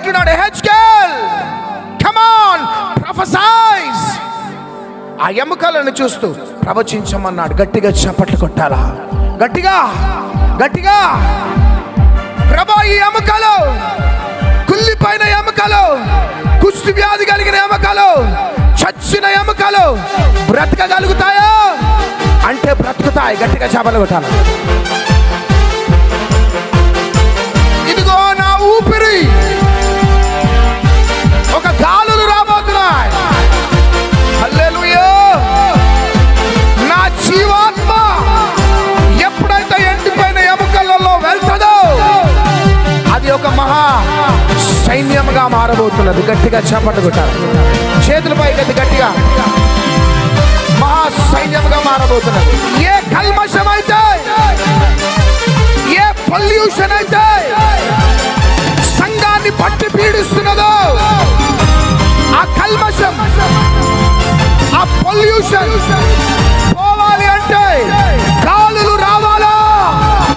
అంటున్నాడు, హెజ్కేల్ come on ప్రొఫెసైజ్. ఆ ఎముకలను చూస్తూ ప్రవచించమన్నాడు. గట్టిగా చప్పట్లు కొట్టాలా, గట్టిగా గట్టిగా. ప్రభా, ఈ ఎముకలు, కుళ్ళిపోయిన ఎముకలు, కుష్టి వ్యాధి కలిగిన ఎముకలు, చచ్చిన ఎముకలు బ్రతకగలుగుతాయా అంటే బ్రతుకుతాయి. గట్టిగా చప్పట్లు కొట్టాలి. ఇదిగో నా ఊపిరి, ఒక గాలులు రాబోతున్నాయి. హల్లెలూయా. నా జీవాత్మ ఎప్పుడైతే ఎండిపోయిన ఎముకలలో వెళ్తుందో అది ఒక మహా సైన్యంగా మారబోతున్నది. గట్టిగా చప్పట్లు కొట్టాలి. చేతుల పైకి గట్టిగా. మహా సైన్యంగా మారబోతున్నది. ఏ కల్మషం అయితే, ఏ పొల్యూషన్ అయితే సంఘాన్ని పట్టి